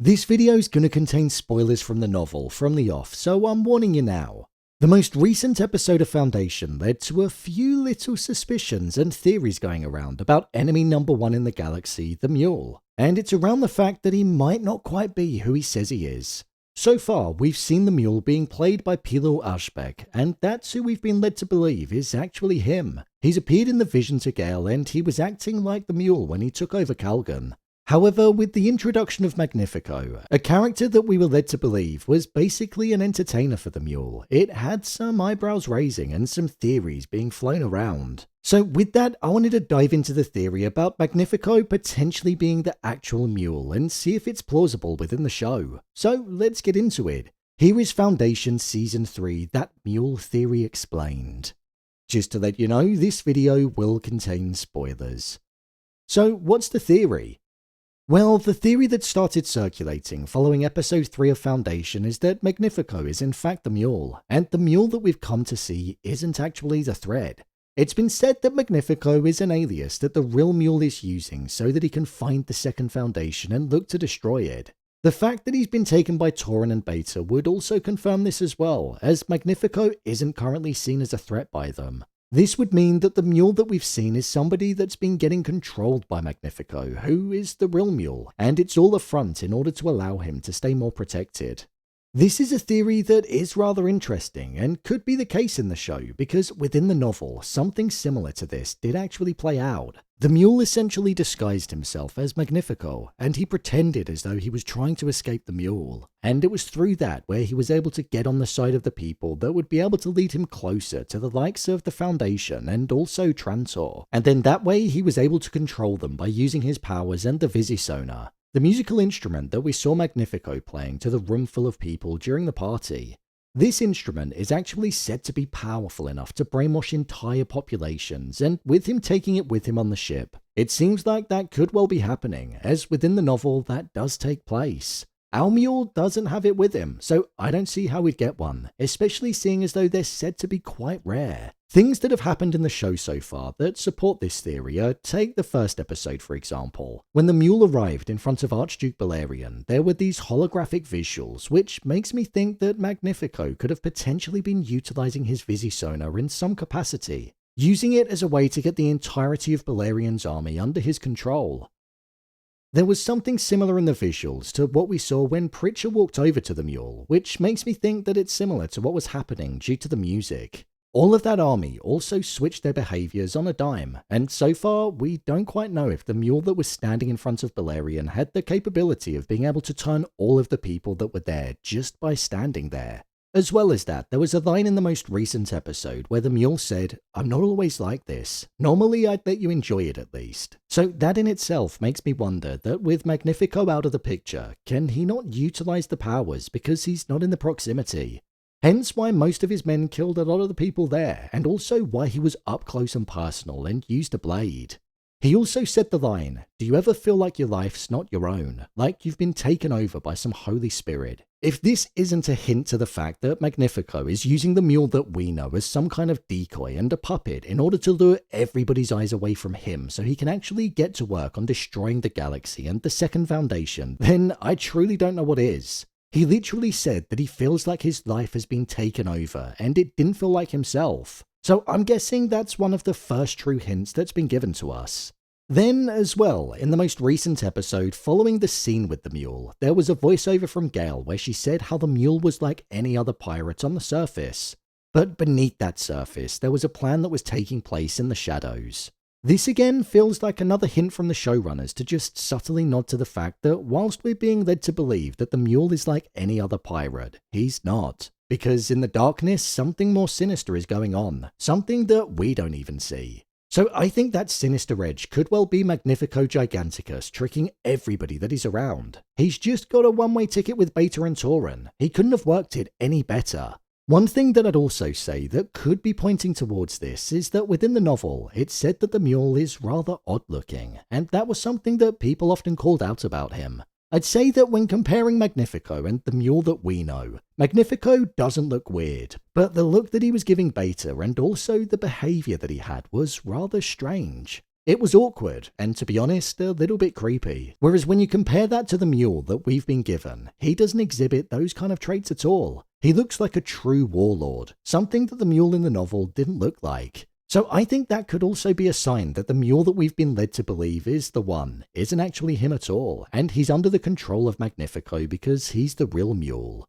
This video is going to contain spoilers from the novel from the off, so I'm warning you now. The most recent episode of Foundation led to a few little suspicions and theories going around about enemy number one in the galaxy, the Mule, and it's around the fact that he might not quite be who he says he is. So far, we've seen the Mule being played by Pilo Ashbeck, and that's who we've been led to believe is actually him. He's appeared in the vision to Gale, and he was acting like the Mule when he took over Calgon. However, with the introduction of Magnifico, a character that we were led to believe was basically an entertainer for the Mule, it had some eyebrows raising and some theories being flown around. So with that, I wanted to dive into the theory about Magnifico potentially being the actual Mule and see if it's plausible within the show. So let's get into it. Here is Foundation Season 3, That Mule Theory Explained. Just to let you know, this video will contain spoilers. So what's the theory? Well, the theory that started circulating following episode 3 of Foundation is that Magnifico is in fact the Mule, and the Mule that we've come to see isn't actually the threat. It's been said that Magnifico is an alias that the real Mule is using so that he can find the second Foundation and look to destroy it. The fact that he's been taken by Tauren and Beta would also confirm this as well, as Magnifico isn't currently seen as a threat by them. This would mean that the Mule that we've seen is somebody that's been getting controlled by Magnifico, who is the real Mule, and it's all a front in order to allow him to stay more protected. This is a theory that is rather interesting and could be the case in the show because within the novel, something similar to this did actually play out. The Mule essentially disguised himself as Magnifico, and he pretended as though he was trying to escape the Mule, and it was through that where he was able to get on the side of the people that would be able to lead him closer to the likes of the Foundation and also Trantor, and then that way he was able to control them by using his powers and the Visisonar, the musical instrument that we saw Magnifico playing to the room full of people during the party. This instrument is actually said to be powerful enough to brainwash entire populations, and with him taking it with him on the ship, it seems like that could well be happening, as within the novel that does take place. Our Mule doesn't have it with him, so I don't see how we'd get one, especially seeing as though they're said to be quite rare. Things that have happened in the show so far that support this theory are, take the first episode for example. When the Mule arrived in front of Archduke Balerion, there were these holographic visuals, which makes me think that Magnifico could have potentially been utilizing his Visisonar in some capacity, using it as a way to get the entirety of Balerion's army under his control. There was something similar in the visuals to what we saw when Pritchard walked over to the Mule, which makes me think that it's similar to what was happening due to the music. All of that army also switched their behaviours on a dime, and so far we don't quite know if the Mule that was standing in front of Balerion had the capability of being able to turn all of the people that were there just by standing there. As well as that, there was a line in the most recent episode where the Mule said, "I'm not always like this. Normally I'd let you enjoy it at least." So that in itself makes me wonder that with Magnifico out of the picture, can he not utilize the powers because he's not in the proximity? Hence why most of his men killed a lot of the people there, and also why he was up close and personal and used a blade. He also said the line, "Do you ever feel like your life's not your own, like you've been taken over by some holy spirit?" If this isn't a hint to the fact that Magnifico is using the Mule that we know as some kind of decoy and a puppet in order to lure everybody's eyes away from him so he can actually get to work on destroying the galaxy and the second Foundation, then I truly don't know what is. He literally said that he feels like his life has been taken over and it didn't feel like himself. So I'm guessing that's one of the first true hints that's been given to us. Then, as well, in the most recent episode following the scene with the Mule, there was a voiceover from Gale where she said how the Mule was like any other pirate on the surface. But beneath that surface, there was a plan that was taking place in the shadows. This again feels like another hint from the showrunners to just subtly nod to the fact that whilst we're being led to believe that the Mule is like any other pirate, he's not. Because in the darkness, something more sinister is going on, something that we don't even see. So I think that sinister edge could well be Magnifico Giganticus tricking everybody that is around. He's just got a one-way ticket with Beta and Tauren. He couldn't have worked it any better. One thing that I'd also say that could be pointing towards this is that within the novel, it said that the Mule is rather odd-looking, and that was something that people often called out about him. I'd say that when comparing Magnifico and the Mule that we know, Magnifico doesn't look weird, but the look that he was giving Beta and also the behaviour that he had was rather strange. It was awkward, and to be honest, a little bit creepy. Whereas when you compare that to the Mule that we've been given, he doesn't exhibit those kind of traits at all. He looks like a true warlord, something that the Mule in the novel didn't look like. So I think that could also be a sign that the Mule that we've been led to believe is the one isn't actually him at all, and he's under the control of Magnifico because he's the real Mule.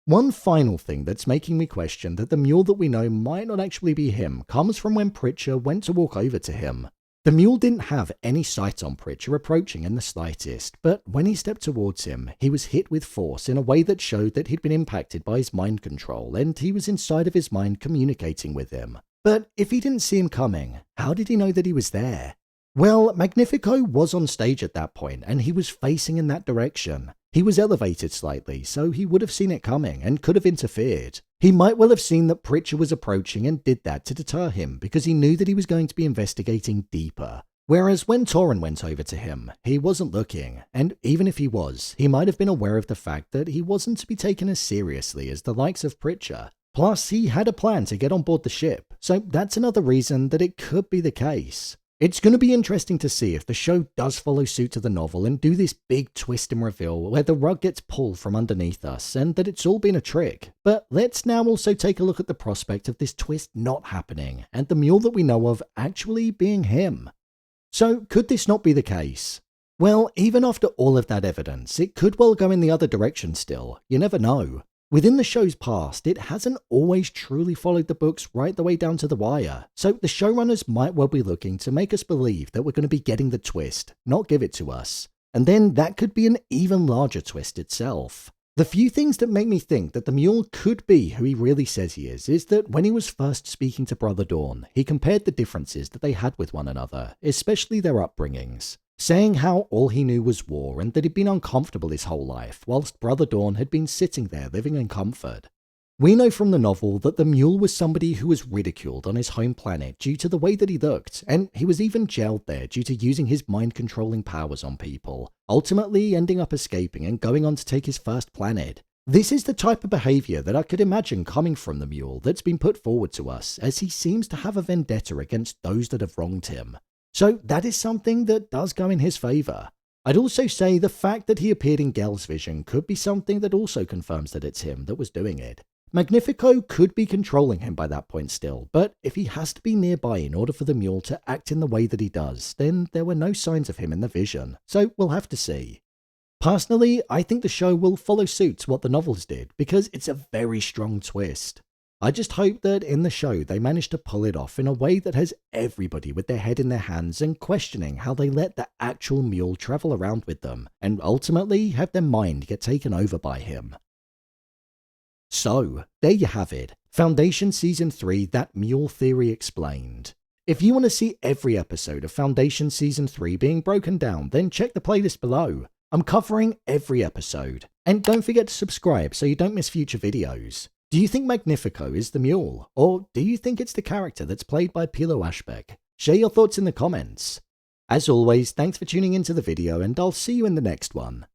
One final thing that's making me question that the Mule that we know might not actually be him comes from when Pritchard went to walk over to him. The Mule didn't have any sight on Pritchard approaching in the slightest, but when he stepped towards him, he was hit with force in a way that showed that he'd been impacted by his mind control and he was inside of his mind communicating with him. But if he didn't see him coming, how did he know that he was there? Well, Magnifico was on stage at that point and he was facing in that direction. He was elevated slightly, so he would have seen it coming and could have interfered. He might well have seen that Pritchard was approaching and did that to deter him because he knew that he was going to be investigating deeper. Whereas when Torrin went over to him, he wasn't looking, and even if he was, he might have been aware of the fact that he wasn't to be taken as seriously as the likes of Pritchard. Plus, he had a plan to get on board the ship, so that's another reason that it could be the case. It's going to be interesting to see if the show does follow suit to the novel and do this big twist and reveal where the rug gets pulled from underneath us and that it's all been a trick. But let's now also take a look at the prospect of this twist not happening and the Mule that we know of actually being him. So could this not be the case? Well, even after all of that evidence, it could well go in the other direction still. You never know. Within the show's past, it hasn't always truly followed the books right the way down to the wire, so the showrunners might well be looking to make us believe that we're going to be getting the twist, not give it to us. And then that could be an even larger twist itself. The few things that make me think that the Mule could be who he really says he is that when he was first speaking to Brother Dawn, he compared the differences that they had with one another, especially their upbringings, saying how all he knew was war and that he'd been uncomfortable his whole life, whilst Brother Dawn had been sitting there living in comfort. We know from the novel that the Mule was somebody who was ridiculed on his home planet due to the way that he looked, and he was even jailed there due to using his mind-controlling powers on people, ultimately ending up escaping and going on to take his first planet. This is the type of behaviour that I could imagine coming from the Mule that's been put forward to us, as he seems to have a vendetta against those that have wronged him. So that is something that does go in his favour. I'd also say the fact that he appeared in Gel's vision could be something that also confirms that it's him that was doing it. Magnifico could be controlling him by that point still, but if he has to be nearby in order for the Mule to act in the way that he does, then there were no signs of him in the vision, so we'll have to see. Personally, I think the show will follow suit to what the novels did, because it's a very strong twist. I just hope that in the show they manage to pull it off in a way that has everybody with their head in their hands and questioning how they let the actual Mule travel around with them, and ultimately have their mind get taken over by him. So, there you have it. Foundation Season 3, That Mule Theory Explained. If you want to see every episode of Foundation Season 3 being broken down, then check the playlist below. I'm covering every episode. And don't forget to subscribe so you don't miss future videos. Do you think Magnifico is the Mule? Or do you think it's the character that's played by Pilo Ashbeck? Share your thoughts in the comments. As always, thanks for tuning into the video and I'll see you in the next one.